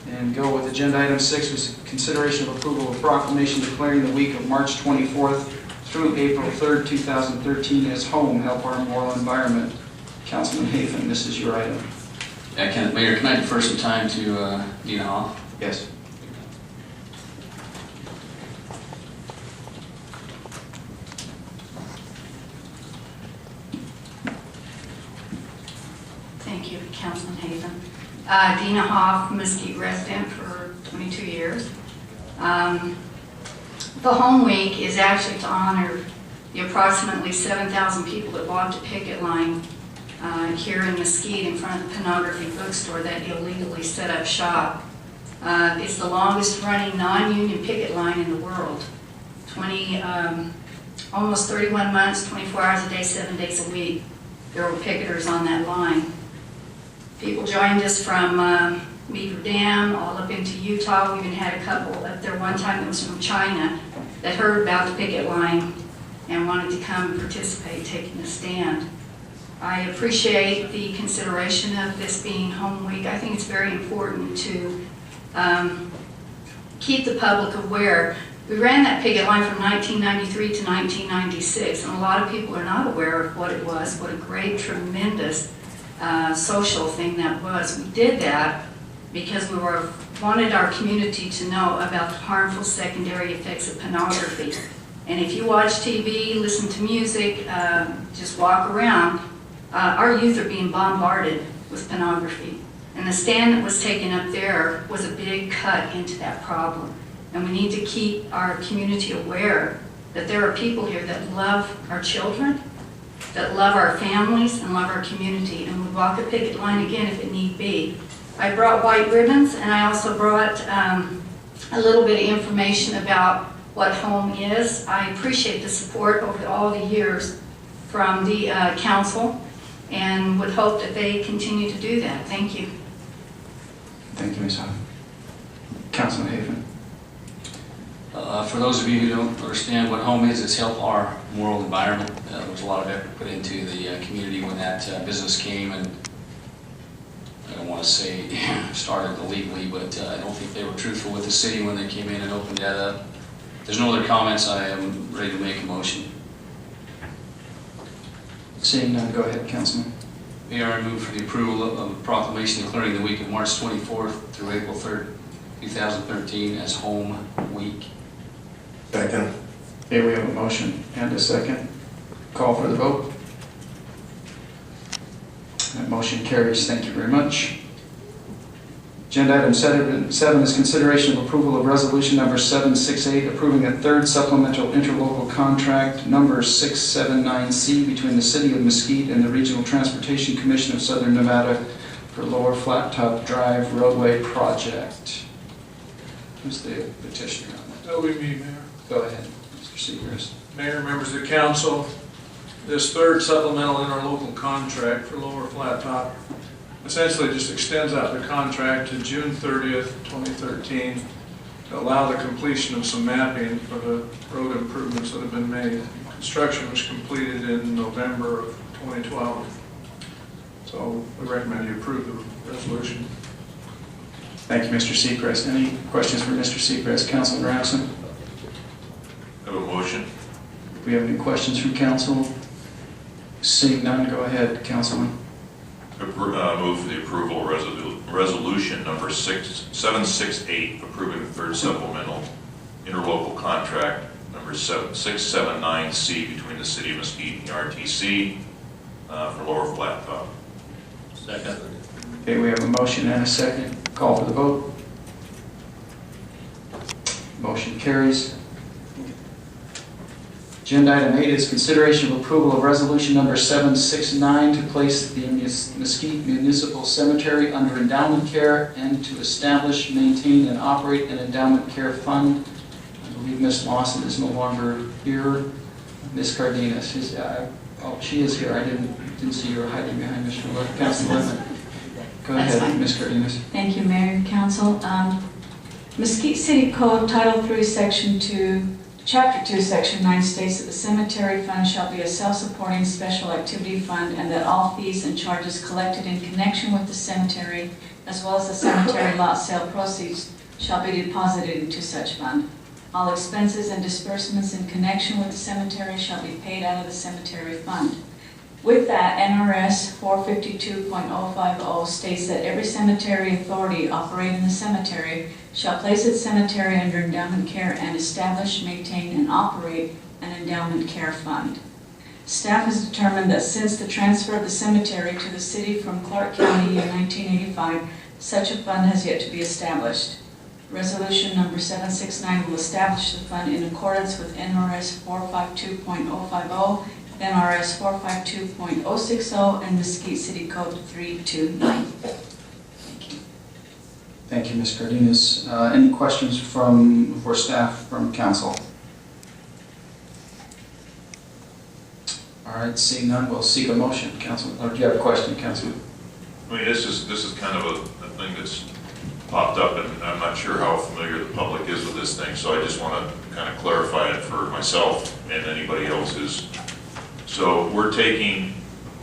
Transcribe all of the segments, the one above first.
And go with agenda item 6 was consideration of approval of proclamation declaring the week of March 24th through April 3rd, 2013 as home, help our moral environment. Councilman Hafen, this is your item. Yeah, Mayor, can I defer some time to Dina Hoff? Yes. Thank you, Councilman Haven. Dina Hoff, Mesquite resident for 22 years. The Home Week is actually to honor the approximately 7,000 people that walked a picket line here in Mesquite in front of the pornography bookstore that illegally set up shop. It's the longest running non-union picket line in the world. Almost 31 months, 24 hours a day, 7 days a week. There were picketers on that line. People joined us from Beaver Dam all up into Utah. We even had a couple up there one time that was from China that heard about the picket line and wanted to come and participate, taking a stand. I appreciate the consideration of this being Home Week. I think it's very important to keep the public aware. We ran that picket line from 1993 to 1996, and a lot of people are not aware of what it was, what a great, tremendous social thing that was. We did that because we wanted our community to know about the harmful secondary effects of pornography. And if you watch TV, listen to music, just walk around, our youth are being bombarded with pornography. And the stand that was taken up there was a big cut into that problem. And we need to keep our community aware that there are people here that love our children, that love our families, and love our community, and would walk a picket line again if it need be. I brought white ribbons, and I also brought a little bit of information about what home is. I appreciate the support over all the years from the council, and would hope that they continue to do that. Thank you. Thank you, Ms. Huff. Councilman Hafen. For those of you who don't understand what home is, it's help our moral environment. There was a lot of effort put into the community when that business came, and I don't want to say started illegally, but I don't think they were truthful with the city when they came in and opened that up. If there's no other comments, I am ready to make a motion. Seeing none, go ahead, Councilman. Mayor, I move for the approval of a proclamation declaring the week of March 24th through April 3rd, 2013 as Home Week. Second. Okay, we have a motion and a second. Call for the vote. That motion carries. Thank you very much. Agenda item 7 is consideration of approval of resolution number 768, approving a third supplemental interlocal contract number 679C between the City of Mesquite and the Regional Transportation Commission of Southern Nevada for Lower Flat Top Drive Roadway Project. Who's the petitioner on that? That would be me, Mayor. Go ahead, Mr. Segrist. Mayor, members of the council, this third supplemental interlocal contract for Lower Flat Top essentially just extends out the contract to June 30th, 2013 to allow the completion of some mapping for the road improvements that have been made. Construction was completed in November of 2012. So we recommend you approve the resolution. Thank you, Mr. Segrist. Any questions for Mr. Segrist? Councilman Rapson? Have a motion. Do we have any questions from council? Seeing none, go ahead, Councilman. Move for the approval of resolution number 768, approving the third supplemental interlocal contract number 679C between the City of Mesquite and the RTC for Lower Flat Top. Second. Okay, we have a motion and a second. Call for the vote. Motion carries. Agenda item 8 is consideration of approval of resolution number 769 to place the Mesquite Municipal Cemetery under endowment care and to establish, maintain, and operate an endowment care fund. I believe Ms. Lawson is no longer here. Ms. Cardenas is, oh, she is here. I didn't see her hiding behind Mr. Wood. Councilor Lemon. Go ahead, Ms. Cardenas. Thank you, Mayor and Council. Mesquite City Code, Title 3, Section 2, Chapter 2, Section 9 states that the cemetery fund shall be a self-supporting special activity fund and that all fees and charges collected in connection with the cemetery, as well as the cemetery lot sale proceeds, shall be deposited into such fund. All expenses and disbursements in connection with the cemetery shall be paid out of the cemetery fund. With that, NRS 452.050 states that every cemetery authority operating the cemetery shall place its cemetery under endowment care and establish, maintain, and operate an endowment care fund. Staff has determined that since the transfer of the cemetery to the city from Clark County in 1985, such a fund has yet to be established. Resolution number 769 will establish the fund in accordance with NRS 452.050, NRS 452.060, and Mesquite City Code 329. Thank you. Thank you, Ms. Cardenas. Any questions for staff from council? All right, seeing none, we'll seek a motion. Council, or do you have a question, Councilman? I mean, this is kind of a thing that's popped up, and I'm not sure how familiar the public is with this thing, so I just want to kind of clarify it for myself and anybody else who's. So we're taking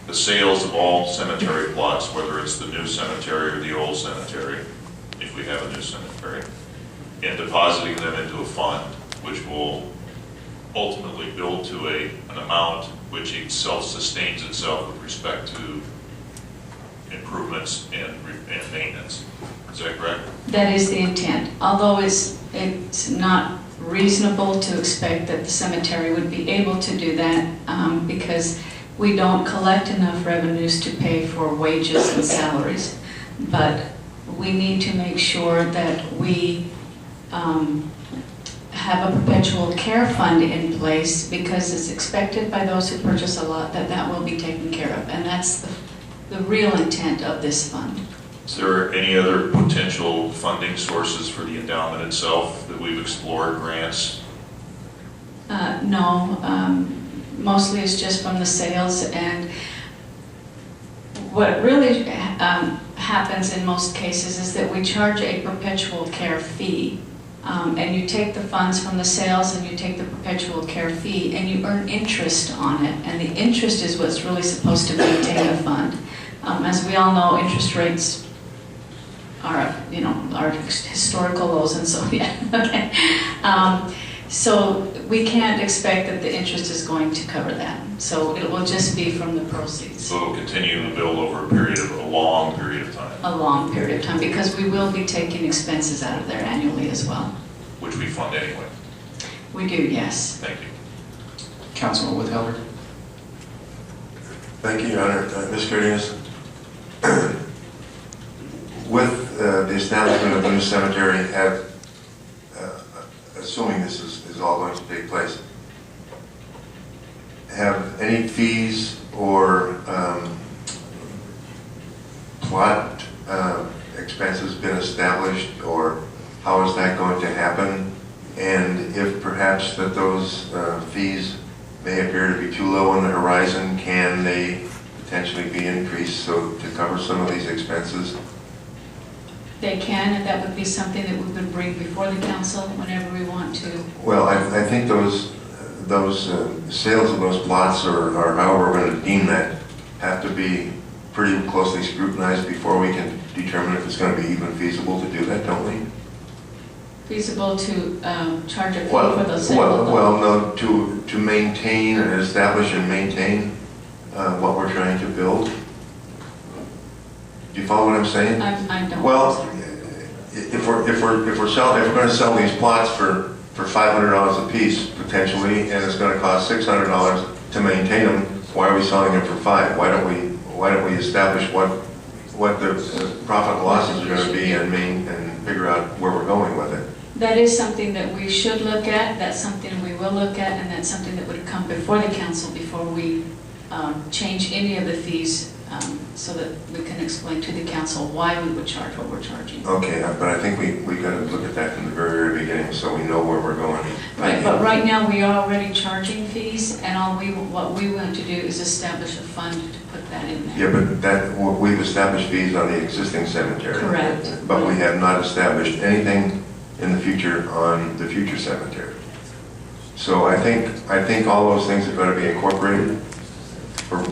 the sales of all cemetery plots, whether it's the new cemetery or the old cemetery, if we have a new cemetery, and depositing them into a fund, which will ultimately build to an amount which it self-sustains itself with respect to improvements and maintenance. Is that correct? That is the intent. Although it's not reasonable to expect that the cemetery would be able to do that because we don't collect enough revenues to pay for wages and salaries. But we need to make sure that we have a perpetual care fund in place because it's expected by those who purchase a lot that that will be taken care of. And that's the real intent of this fund. Is there any other potential funding sources for the endowment itself that we've explored, grants? No, mostly it's just from the sales, and what really happens in most cases is that we charge a perpetual care fee, and you take the funds from the sales and you take the perpetual care fee and you earn interest on it, and the interest is what's really supposed to maintain the fund. As we all know, interest rates are, are historical lows, and so yeah, okay. So we can't expect that the interest is going to cover that. So it will just be from the proceeds. So it'll continue to build over a long period of time. A long period of time, because we will be taking expenses out of there annually as well. Which we fund anyway. We do, yes. Thank you. Councilman Woodheller. Thank you, Your Honor. Ms. Cardenas, with the establishment of the new cemetery, assuming this is all going to take place, have any fees or plot expenses been established, or how is that going to happen? And if perhaps that those fees may appear to be too low on the horizon, can they potentially be increased so to cover some of these expenses? They can, and that would be something that we would bring before the council whenever we want to. Well, I think those sales of those plots, or however we're going to deem that, have to be pretty closely scrutinized before we can determine if it's going to be even feasible to do that, don't we? Feasible to charge a fee for those sales? Well, no, to maintain and establish and maintain what we're trying to build. Do you follow what I'm saying? I don't. Well, if we're going to sell these plots for $500 a piece potentially, and it's going to cost $600 to maintain them, why are we selling them for $5? Why don't we establish what the profit and losses are going to be and figure out where we're going with it? That is something that we should look at. That's something we will look at, and that's something that would come before the council before we change any of the fees, so that we can explain to the council why we would charge what we're charging. Okay, but I think we got to look at that from the very, very beginning so we know where we're going. Right, but right now we are already charging fees, and what we want to do is establish a fund to put that in there. Yeah, but we've established fees on the existing cemetery. Correct. But we have not established anything in the future on the future cemetery. So I think all those things are going to be incorporated.